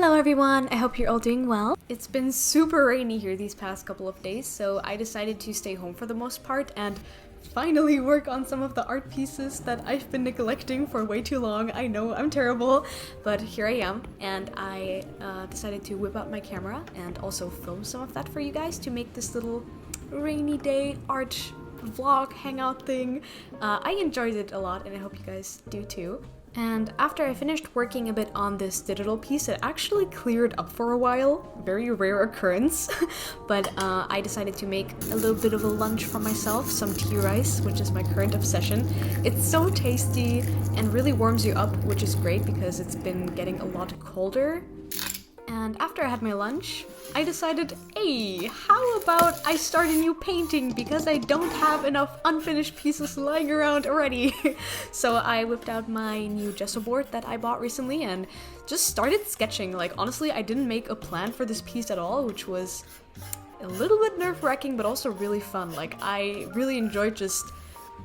Hello everyone, I hope you're all doing well. It's been super rainy here these past couple of days, so I decided to stay home for the most part and finally work on some of the art pieces that I've been neglecting for way too long. I know, I'm terrible, but here I am, and I decided to whip out my camera and also film some of that for you guys to make this little rainy day art vlog hangout thing. I enjoyed it a lot and I hope you guys do too. And after I finished working a bit on this digital piece, it actually cleared up for a while. Very rare occurrence. But I decided to make a little bit of a lunch for myself, some tea rice, which is my current obsession. It's so tasty and really warms you up, which is great because it's been getting a lot colder. And after I had my lunch, I decided, hey, how about I start a new painting because I don't have enough unfinished pieces lying around already. So I whipped out my new gesso board that I bought recently and just started sketching. Like, honestly, I didn't make a plan for this piece at all, which was a little bit nerve-wracking, but also really fun. Like, I really enjoyed just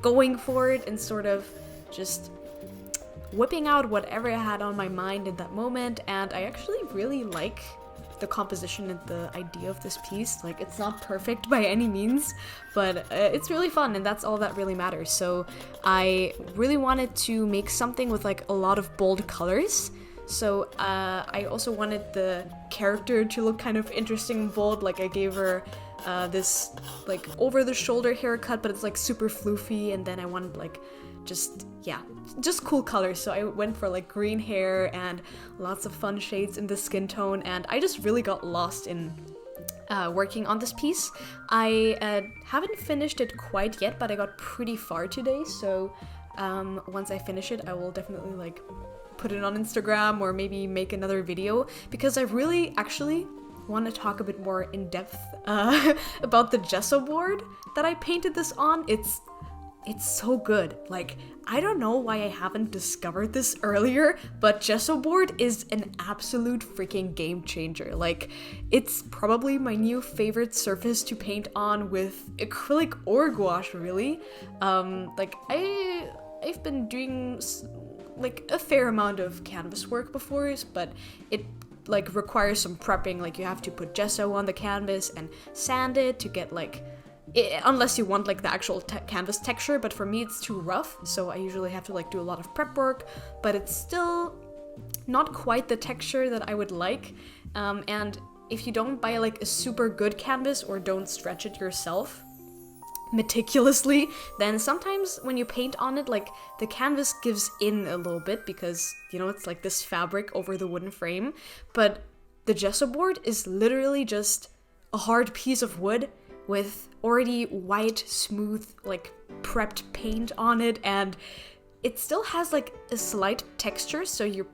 going for it and sort of just whipping out whatever I had on my mind in that moment, and I actually really like the composition and the idea of this piece. Like, it's not perfect by any means, but it's really fun, and that's all that really matters. So I really wanted to make something with like a lot of bold colors. So I also wanted the character to look kind of interesting and bold. Like, I gave her this like over-the-shoulder haircut, but it's like super floofy, and then I wanted like just cool colors. So I went for like green hair and lots of fun shades in the skin tone, and I just really got lost in working on this piece. I haven't finished it quite yet, but I got pretty far today, so once I finish it, I will definitely like put it on Instagram or maybe make another video, because I really actually want to talk a bit more in depth about the gesso board that I painted this on. It's so good. Like, I don't know why I haven't discovered this earlier, but gesso board is an absolute freaking game changer. Like, it's probably my new favorite surface to paint on with acrylic or gouache, really. Like, I've been doing like a fair amount of canvas work before, but it like requires some prepping. Like, you have to put gesso on the canvas and sand it to get like unless you want like the actual canvas texture, but for me it's too rough, so I usually have to like do a lot of prep work, but it's still not quite the texture that I would like. And if you don't buy like a super good canvas or don't stretch it yourself meticulously, then sometimes when you paint on it, like the canvas gives in a little bit because, you know, it's like this fabric over the wooden frame. But the gesso board is literally just a hard piece of wood with already white, smooth, like prepped paint on it, and it still has like a slight texture, so your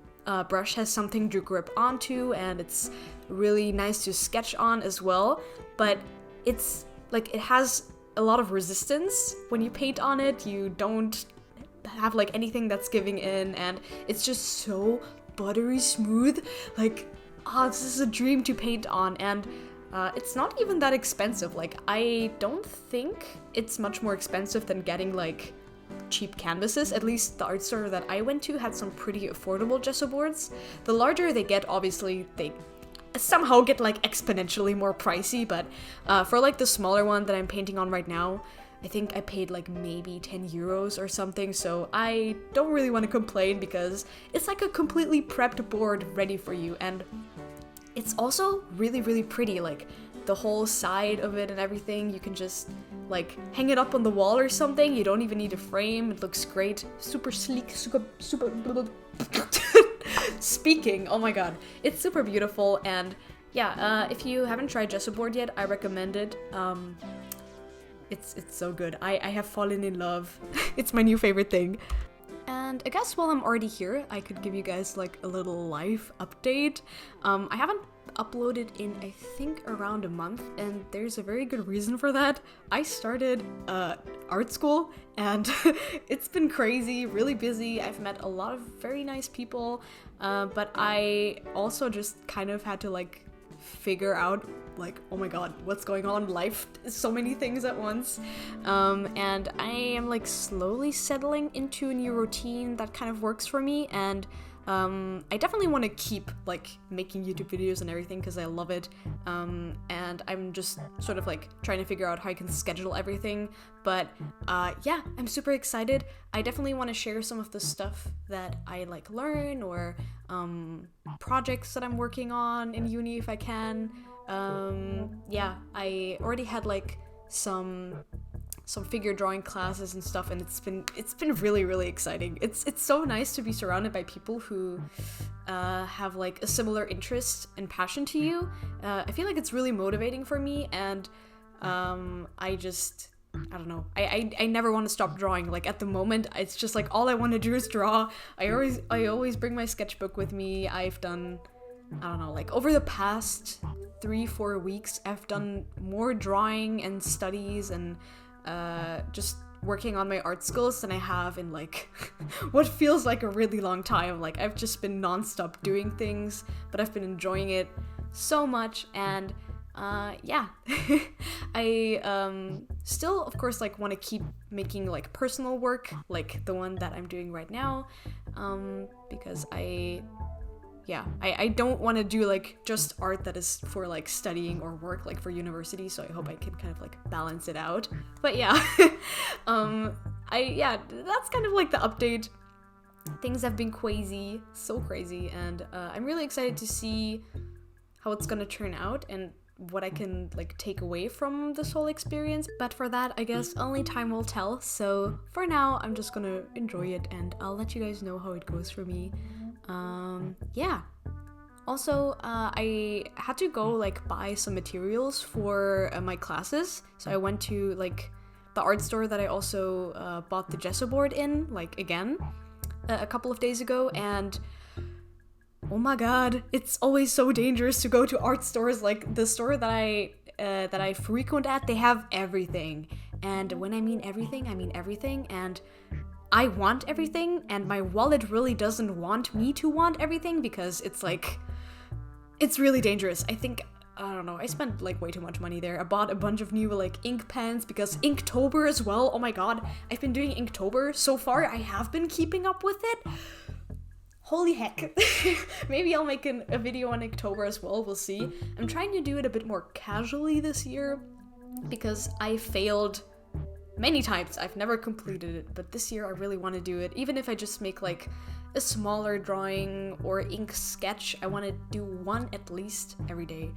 brush has something to grip onto, and it's really nice to sketch on as well. But it's like, it has a lot of resistance when you paint on it. You don't have like anything that's giving in, and it's just so buttery smooth. Like, this is a dream to paint on, and it's not even that expensive. Like, I don't think it's much more expensive than getting like cheap canvases. At least the art store that I went to had some pretty affordable gesso boards. The larger they get, obviously they somehow get like exponentially more pricey, but for like the smaller one that I'm painting on right now, I think I paid like maybe 10 euros or something, so I don't really want to complain because it's like a completely prepped board ready for you. And it's also really, really pretty. Like, the whole side of it and everything, you can just like hang it up on the wall or something. You don't even need a frame. It looks great. Super sleek, super speaking, oh my god, it's super beautiful. And yeah, if you haven't tried gesso board yet, I recommend it. It's so good. I have fallen in love. It's my new favorite thing. And I guess while I'm already here, I could give you guys like a little life update. I haven't uploaded in, I think, around a month, and there's a very good reason for that. I started art school, and it's been crazy, really busy. I've met a lot of very nice people, but I also just kind of had to like figure out like, oh my god, what's going on? Life, so many things at once. And I am like slowly settling into a new routine that kind of works for me, and I definitely want to keep like making YouTube videos and everything because I love it, and I'm just sort of like trying to figure out how I can schedule everything. But yeah, I'm super excited. I definitely want to share some of the stuff that I like learn, or projects that I'm working on in uni if I can. Yeah, I already had like some figure drawing classes and stuff, and it's been really exciting. It's so nice to be surrounded by people who have like a similar interest and passion to you. I feel like it's really motivating for me, and I don't know. I never want to stop drawing. Like at the moment, it's just like all I want to do is draw. I always bring my sketchbook with me. I've done, I don't know, like over the past 3-4 weeks, I've done more drawing and studies and just working on my art skills than I have in like what feels like a really long time. Like I've just been non-stop doing things, but I've been enjoying it so much, and yeah. I still of course like want to keep making like personal work like the one that I'm doing right now, because I don't want to do like just art that is for like studying or work like for university, so I hope I can kind of like balance it out. But yeah, that's kind of like the update. Things have been crazy, so crazy, and I'm really excited to see how it's gonna turn out and what I can like take away from this whole experience. But for that, I guess only time will tell. So for now, I'm just gonna enjoy it, and I'll let you guys know how it goes for me. Yeah. Also, I had to go like buy some materials for my classes, so I went to like the art store that I also bought the Gesso board in, like again, a couple of days ago, and oh my god, it's always so dangerous to go to art stores. Like the store that I frequent at, they have everything, and when I mean everything, and I want everything, and my wallet really doesn't want me to want everything, because it's like, it's really dangerous. I don't know, I spent like way too much money there. I bought a bunch of new like ink pens because Inktober as well. Oh my god, I've been doing Inktober. So far, I have been keeping up with it. Holy heck. Maybe I'll make a video on Inktober as well, we'll see. I'm trying to do it a bit more casually this year because I failed many times. I've never completed it, but this year I really want to do it. Even if I just make like a smaller drawing or ink sketch, I want to do one at least every day.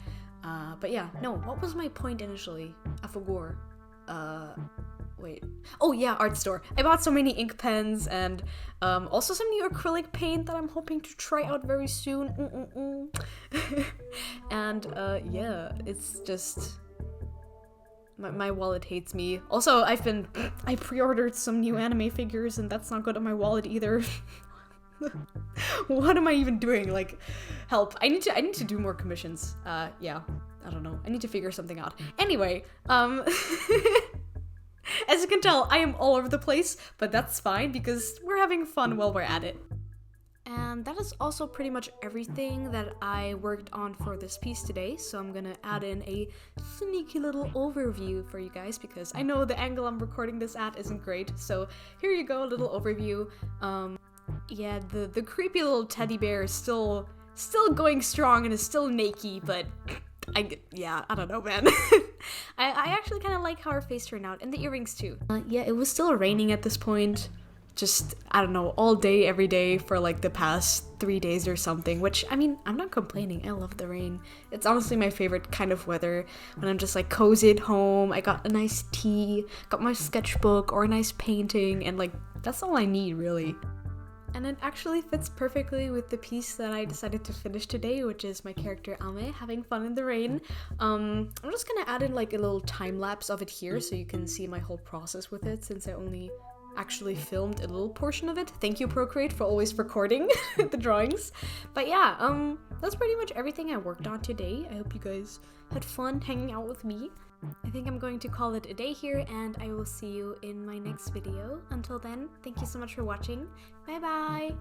But yeah, no, what was my point initially? I forgot. Wait. Oh yeah, art store. I bought so many ink pens and also some new acrylic paint that I'm hoping to try out very soon. And yeah, it's just... My wallet hates me. Also, I pre-ordered some new anime figures, and that's not good on my wallet either. What am I even doing? Like, help. I need to do more commissions. Yeah, I don't know. I need to figure something out. Anyway, as you can tell, I am all over the place, but that's fine because we're having fun while we're at it. And that is also pretty much everything that I worked on for this piece today, so I'm gonna add in a sneaky little overview for you guys because I know the angle I'm recording this at isn't great, so here you go, a little overview. Yeah, the creepy little teddy bear is still going strong and is still naked, but I don't know, man. I actually kind of like how her face turned out, and the earrings too. Yeah, it was still raining at this point. Just, I don't know, all day, every day for like the past 3 days or something, which, I mean, I'm not complaining. I love the rain. It's honestly my favorite kind of weather, when I'm just like cozy at home, I got a nice tea, got my sketchbook or a nice painting, and like, that's all I need, really. And it actually fits perfectly with the piece that I decided to finish today, which is my character Ame having fun in the rain. I'm just gonna add in like a little time lapse of it here so you can see my whole process with it, since I only actually filmed a little portion of it. Thank you, Procreate, for always recording the drawings. But yeah, that's pretty much everything I worked on today. I hope you guys had fun hanging out with me. I think I'm going to call it a day here, and I will see you in my next video. Until then, thank you so much for watching. Bye bye!